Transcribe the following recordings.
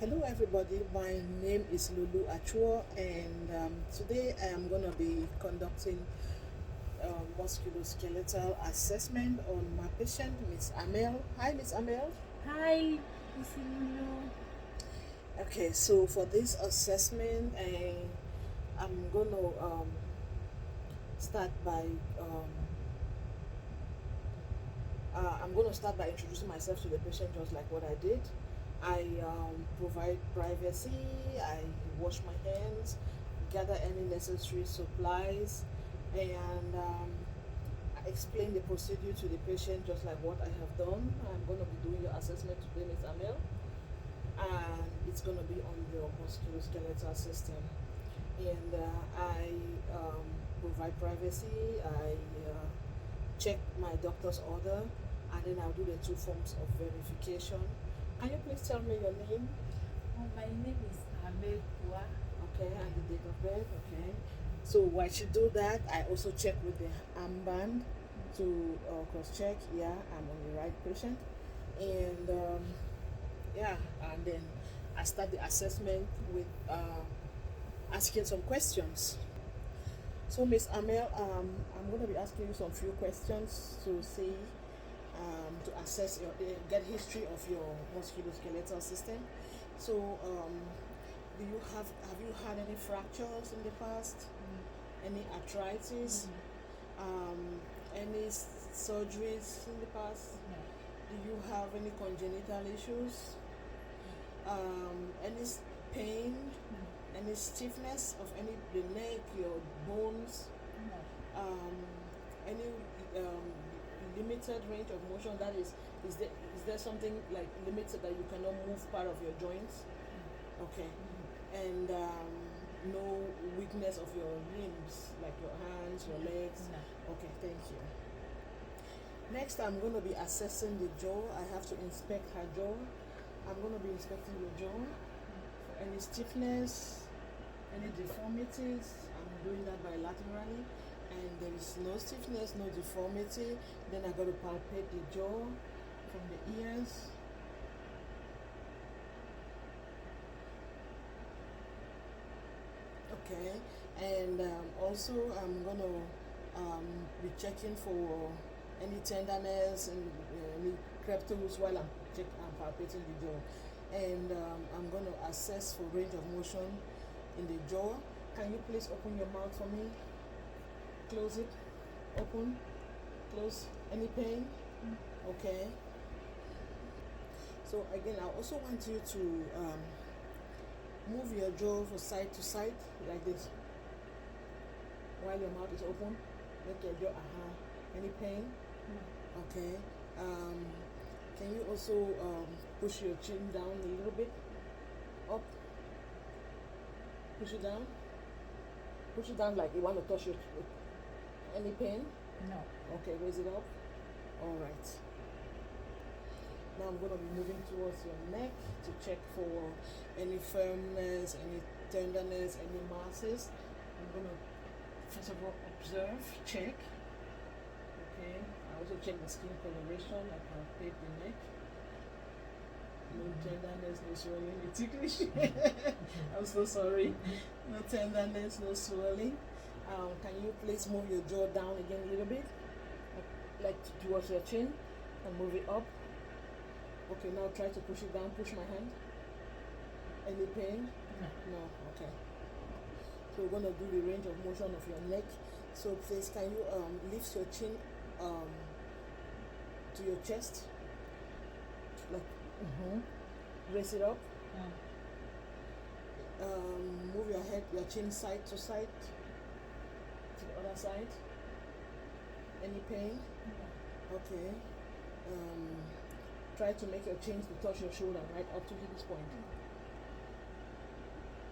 Hello, everybody. My name is Lulu Achua, and today I am going to be conducting musculoskeletal assessment on my patient, Miss Amel. Hi, Miss Amel. Hi, Miss Lulu. Okay, so for this assessment, I'm going to start by um, introducing myself to the patient, just like what I did. I provide privacy. I wash my hands, gather any necessary supplies, and I explain the procedure to the patient, just like what I have done. I'm going to be doing your assessment today, Ms. Amel, and it's going to be on your musculoskeletal system. And I provide privacy. I check my doctor's order, and then I'll do the two forms of verification. Can you please tell me your name? My name is Amel Kua. Okay, and the date of birth. Okay. So while she do that, I also check with the armband to cross-check. Yeah, I'm on the right patient, and yeah, and then I start the assessment with asking some questions. So, Miss Amel, I'm going to be asking you some few questions to see, to assess your, get history of your musculoskeletal system. So, have you had any fractures in the past? Any arthritis? Any surgeries in the past? No. Do you have any congenital issues? Any pain? Any stiffness of any the neck, your bones? No. Any limited range of motion, that is there something like limited that you cannot move part of your joints? Okay. And no weakness of your limbs, like your hands, your legs? No. Okay, thank you. Next, I'm going to be assessing the jaw. I have to inspect her jaw. I'm going to be inspecting your jaw for any stiffness, any deformities. I'm doing that bilaterally, and there is no stiffness, no deformity. Then I got to palpate the jaw from the ears. Okay, and also I'm gonna be checking for any tenderness and any crepitals while I'm palpating the jaw, and I'm gonna assess for range of motion in the jaw. Can you please open your mouth for me? Close it. Open. Close. Any pain? Okay. So again, I also want you to move your jaw from side to side like this while your mouth is open. Make your jaw. Any pain? Okay. Can you also push your chin down a little bit? Up. Push it down. Push it down like you want to touch your. Any pain? No. Okay, raise it up. All right. Now I'm going to be moving towards your neck to check for any firmness, any tenderness, any masses. I'm going to first of all observe, check. Okay. I also check the skin coloration. I palpate the neck. No tenderness, no swelling. It's ticklish. I'm so sorry. No tenderness, no swelling. Can you please move your jaw down again a little bit? Like towards your chin, and move it up. Okay, now try to push it down. Push my hand. Any pain? No. Okay. So we're gonna do the range of motion of your neck. So please, can you lift your chin to your chest? Like, raise it up. Move your head, your chin side to side, to the other side. Any pain? Okay. Try to make your chin to touch your shoulder, right up to this point.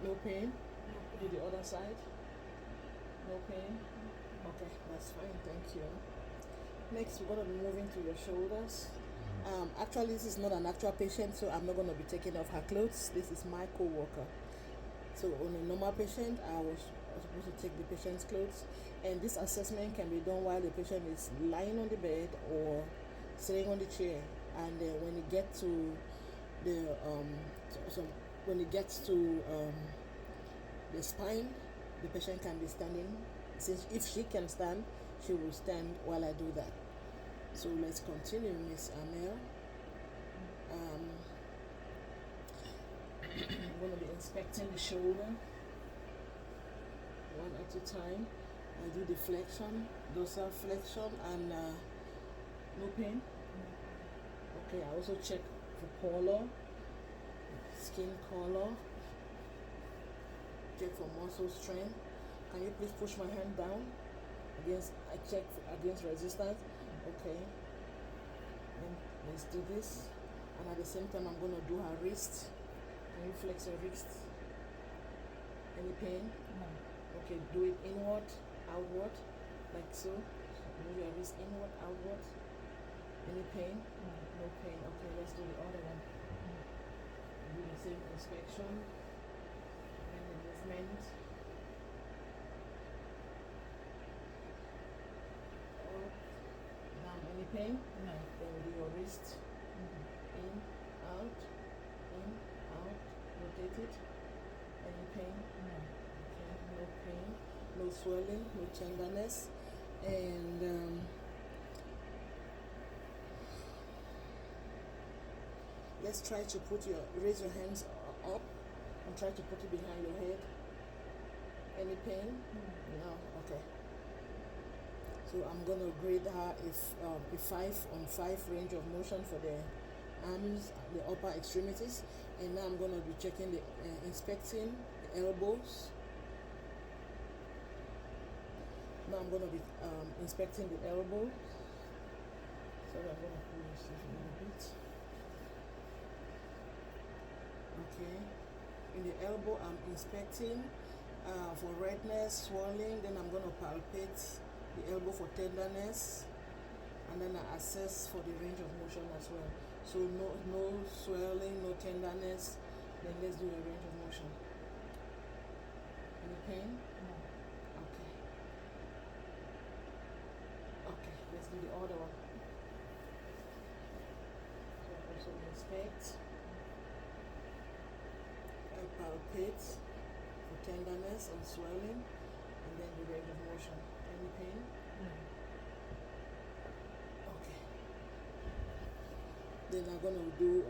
No pain? Do the other side? No pain? Okay, that's fine, thank you. Next, we're going to be moving to your shoulders. Actually, this is not an actual patient, so I'm not going to be taking off her clothes. This is my co-worker. So on a normal patient, I was supposed to take the patient's clothes, and this assessment can be done while the patient is lying on the bed or sitting on the chair. And when you get to the some when it gets to the spine, the patient can be standing. Since if she can stand, she will stand while I do that. So let's continue, Miss Amel. I'm going to be inspecting the shoulder one at a time. I do the flexion, dorsal flexion, and no pain. Okay, I also check for color, skin color, check for muscle strength. Can you please push my hand down against? I check against resistance. Okay. Then let's do this, and at the same time, I'm going to do her wrist. Can you flex your wrist? Any pain? No. Okay, do it inward, outward, like so. Move your wrist inward, outward. Any pain? No. No pain. Okay, let's do the other one. Do the same inspection and the movement. Up, down. Any pain? No. Then we do your wrist. In, out, rotate it. Any pain? No. Okay, no pain, no swelling, no tenderness, and let's try to raise your hands up and try to put it behind your head. Any pain? No. Okay. So I'm gonna grade her a 5 on 5 range of motion for the arms, the upper extremities, and now I'm gonna be checking inspecting the elbows. Now I'm gonna be inspecting the elbows. So I'm gonna pull this a little bit. Okay. In the elbow, I'm inspecting for redness, swelling. Then I'm gonna palpate the elbow for tenderness, and then I assess for the range of motion as well. So no swelling, no tenderness. Then let's do a range of motion. Any pain? No. Okay. Okay, let's do the other one. So I also inspect. I palpate for tenderness and swelling, and then the range of motion. Any pain? No. Okay. Then I'm gonna do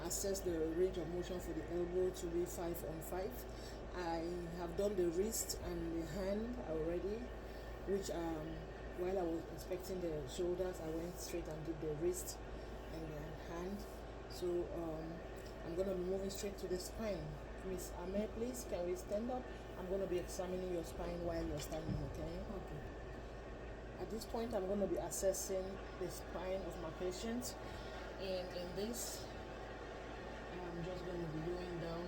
assess the range of motion for the elbow to be 5 on 5. I have done the wrist and the hand already, which while I was inspecting the shoulders, I went straight and did the wrist and the hand. So I'm gonna be moving straight to the spine. Miss Ame, please, can we stand up? I'm gonna be examining your spine while you're standing, okay? Okay. At this point, I'm going to be assessing the spine of my patient, and in this, I'm just going to be going down.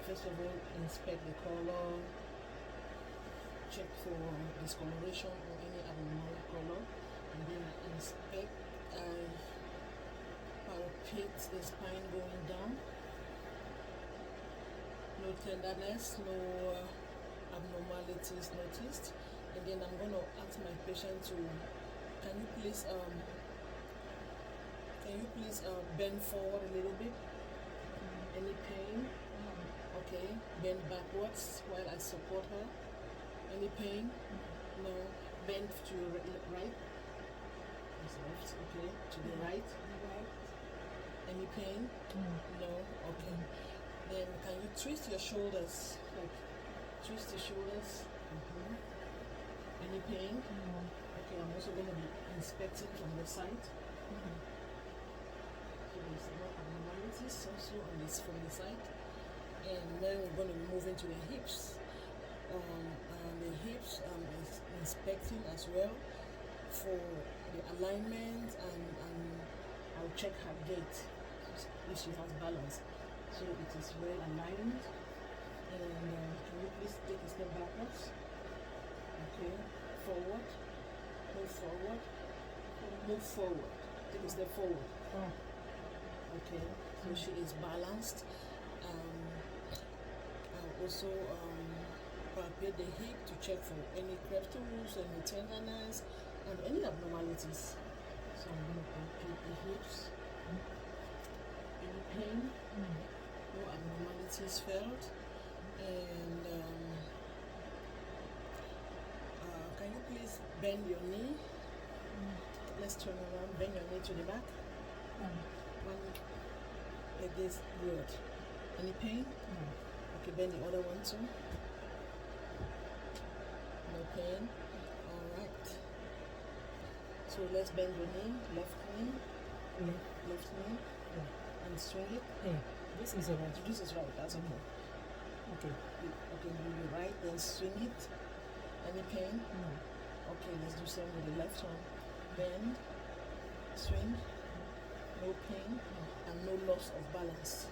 First of all, inspect the color, check for discoloration or any abnormal color, and then inspect and palpate the spine going down. No tenderness, no abnormalities noticed. And then I'm going to ask my patient to, can you please bend forward a little bit? Any pain? No. Okay, bend backwards while I support her. Any pain? No. Bend to your right. That's left. Okay, to the right. Right. Any pain? No. Okay. Then can you twist your shoulders? Like twist your shoulders. Any pain? No. Okay, I'm also going to be inspecting from the side. So there's no abnormalities also on this from the side. And then we're going to be moving to the hips. And the hips I'm inspecting as well for the alignment, and I'll check her gait if she has balance. So it is well aligned. And can you please take a step backwards? Okay, forward, move forward, move forward, take a step forward. Okay, so she is balanced. I'll also palpate the hip to check for any crepitus, any tenderness, and any abnormalities. So I'm going to palpate the hips. Any pain? No abnormalities. it is felt. And can you please bend your knee? Let's turn around. Bend your knee to the back. One like this. Good. Any pain? Okay, bend the other one too. No pain. All right. So let's bend your knee. Left knee. Left knee. And swing it. This is alright. This is right. That's okay. Okay. Okay, do the right, then swing it. Any pain? No. Okay, let's do same with the left one. Bend, swing, no pain, and no loss of balance.